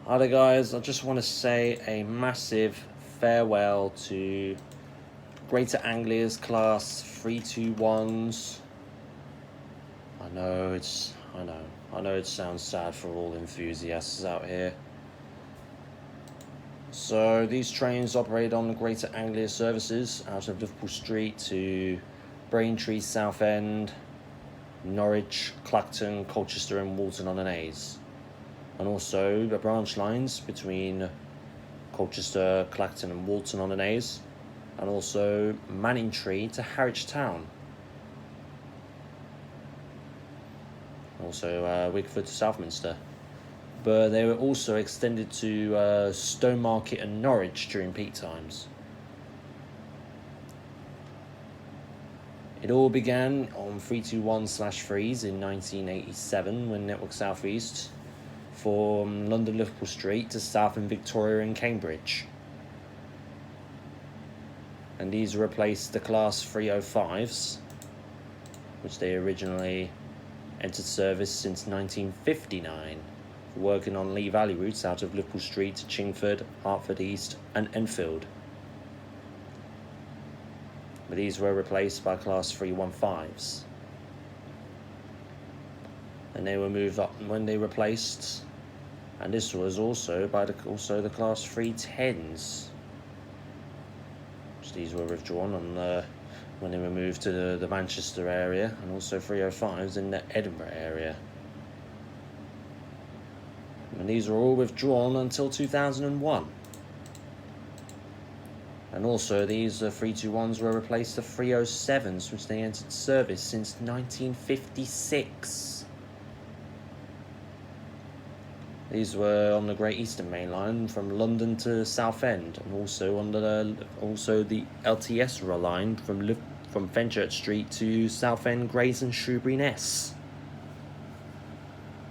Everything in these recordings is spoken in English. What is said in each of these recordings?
Hi there guys, I just want to say a massive farewell to Greater Anglia's class 321s. I know it sounds sad for all enthusiasts out here. So these trains operate on the Greater Anglia services out of Liverpool Street to Braintree, Southend, Norwich, Clacton, Colchester and Walton-on-Naze. And also the branch lines between Colchester, Clacton and Walton-on-Naze, and also Manningtree to Harwich Town. Also Wigford to Southminster. But they were also extended to Stowmarket and Norwich during peak times. It all began on 321/3s in 1987 when Network South East from London Liverpool Street to Southend Victoria and Cambridge. And these replaced the class 305s, which they originally entered service since 1959, working on Lee Valley routes out of Liverpool Street to Chingford, Hertford East and Enfield. But these were replaced by class 315s. And they were moved up when they replaced, and this was also by the class 310s. So these were withdrawn on when they were moved to the Manchester area, and also 305s in the Edinburgh area. And these were all withdrawn until 2001. And also these 321s were replaced to 307s, which they entered service since 1956. These were on the Great Eastern Main Line from London to Southend, and also on the LTS line from Fenchurch Street to Southend, Grays and Shrewsbury Ness.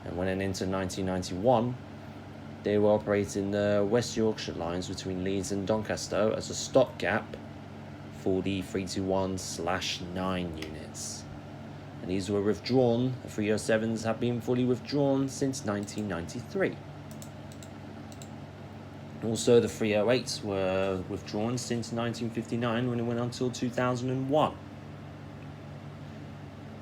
And when into 1991, they were operating the West Yorkshire lines between Leeds and Doncaster as a stopgap for the 321/9 units. And these were withdrawn. The 307s have been fully withdrawn since 1993. Also, the 308s were withdrawn since 1959 when it went until 2001.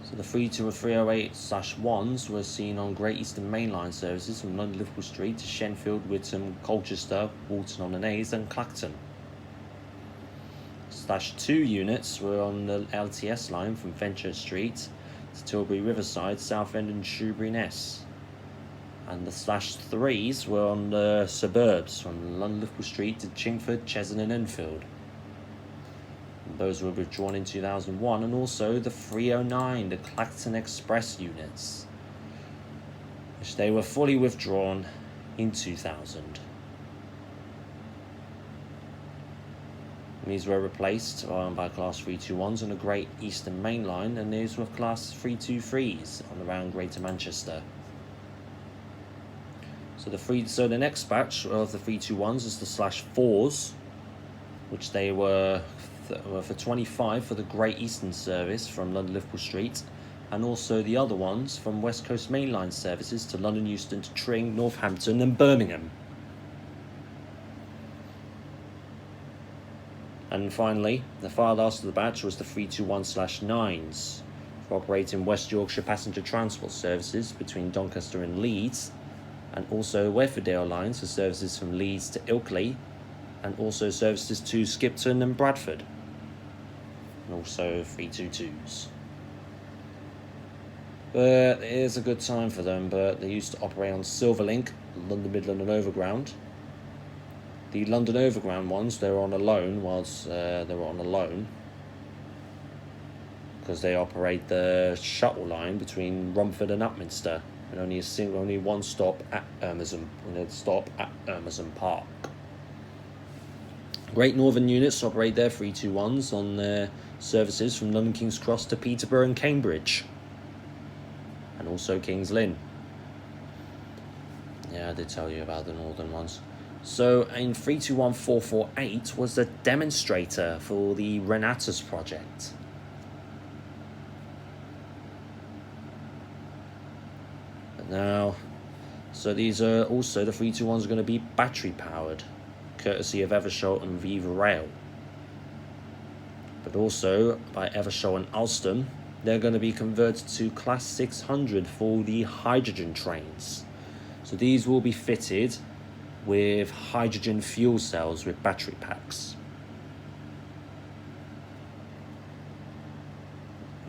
So the 308/1s were seen on Great Eastern Main Line services from London Liverpool Street to Shenfield, Witham, Colchester, Walton-on-Naze and Clacton. /2 units were on the LTS line from Fenchurch Street to Tilbury Riverside, Southend and Shrewsbury Ness. And the /3s were on the suburbs from London Liverpool Street to Chingford, Cheshunt and Enfield. And those were withdrawn in 2001, and also the 309, the Clacton Express units, which they were fully withdrawn in 2000. And these were replaced by class 321s on the Great Eastern Main Line, and these were class 323s on around Greater Manchester. So the next batch of the 321s is the /4s, which they were for 25 for the Great Eastern service from London Liverpool Street, and also the other ones from West Coast Main Line services to London Euston to Tring, Northampton and Birmingham. And finally, the far last of the batch was the 321/9s for operating West Yorkshire passenger transport services between Doncaster and Leeds, and also Wherfordale lines for services from Leeds to Ilkley, and also services to Skipton and Bradford, and also 322s. But it is a good time for them, but they used to operate on Silverlink, London Midland and Overground. The London Overground ones, they were on a loan because they operate the shuttle line between Romford and Upminster, and only one stop at Amazon Park. Great Northern units operate their 321s on their services from London King's Cross to Peterborough and Cambridge, and also King's Lynn. Yeah, I did tell you about the northern ones. So in 321/448 was the demonstrator for the Renatus project. But now So these are also, the 321s are going to be battery powered, courtesy of Eversholt and Viva Rail. But also by Eversholt and Alstom, they're going to be converted to Class 600 for the hydrogen trains. So these will be fitted with hydrogen fuel cells with battery packs.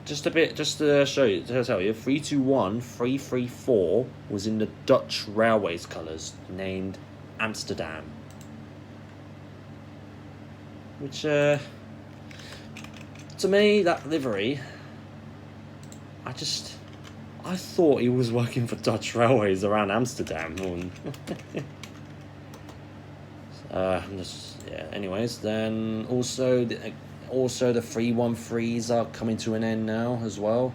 Just to show you, to tell you, 321 334 was in the Dutch Railways colours, named Amsterdam. Which, to me, that livery, I thought he was working for Dutch Railways around Amsterdam. Anyways, then also the 313s are coming to an end now as well.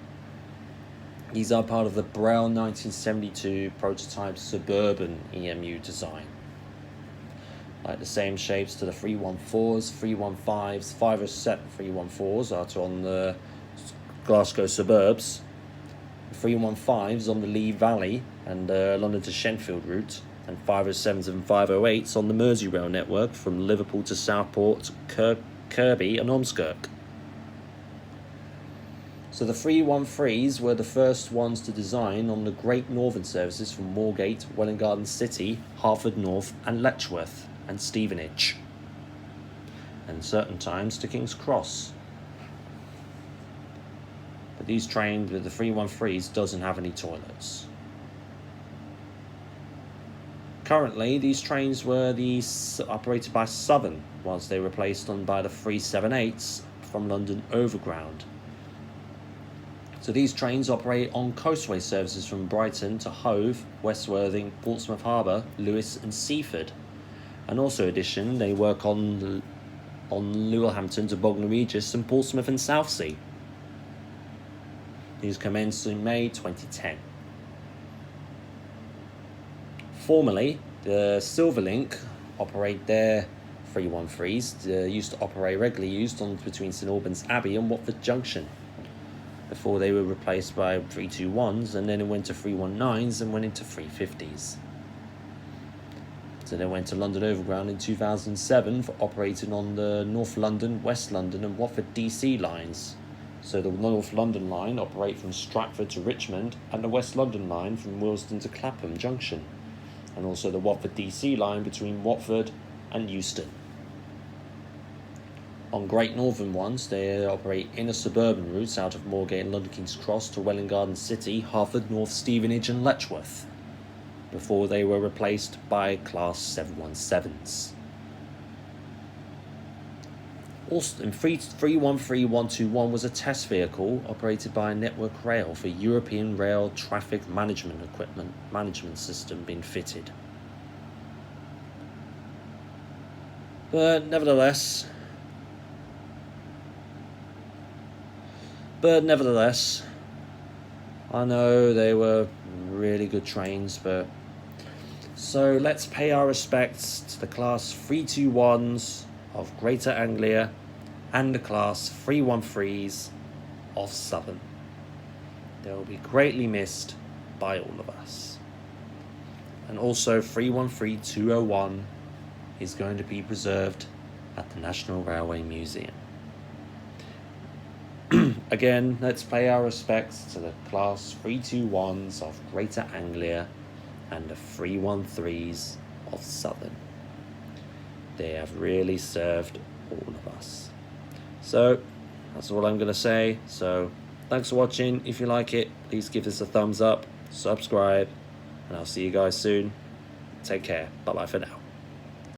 These are part of the Braille 1972 prototype Suburban EMU design. Like the same shapes to the 314s, 315s, 507 314s are on the Glasgow suburbs. The 315s on the Lee Valley and London to Shenfield route, and 507s and 508s on the Merseyrail network from Liverpool to Southport, Kirkby and Ormskirk. So the 313s were the first ones to design on the Great Northern services from Moorgate, Welwyn Garden City, Hartford North and Letchworth and Stevenage, and certain times to King's Cross. But these trains with the 313s doesn't have any toilets. Currently, these trains were operated by Southern, whilst they were replaced by the 378s from London Overground. So these trains operate on coastway services from Brighton to Hove, West Worthing, Portsmouth Harbour, Lewes and Seaford. And also in addition, they work on Littlehampton to Bognor Regis and Portsmouth and Southsea. These commenced in May 2010. Formerly, the Silverlink operate their 313s. Used to operate regularly used on between St Albans Abbey and Watford Junction, before they were replaced by 321s, and then it went to 319s and went into 350s. So they went to London Overground in 2007 for operating on the North London, West London and Watford DC lines. So the North London line operate from Stratford to Richmond, and the West London line from Willesden to Clapham Junction, and also the Watford DC line between Watford and Euston. On Great Northern ones, they operate inner suburban routes out of Moorgate and London King's Cross to Welwyn Garden City, Hartford North, Stevenage and Letchworth, before they were replaced by Class 717s. Also, in 313121 was a test vehicle operated by Network Rail for European Rail Traffic Management System being fitted. But nevertheless, I know they were really good trains, but so let's pay our respects to the Class 321s of Greater Anglia and the Class 313s of Southern. They will be greatly missed by all of us. And also 313201 is going to be preserved at the National Railway Museum. Again, let's pay our respects to the Class 321s of Greater Anglia and the 313s of Southern. They have really served all of us. So, that's all I'm going to say. So, thanks for watching. If you like it, please give this a thumbs up, subscribe, and I'll see you guys soon. Take care. Bye-bye for now.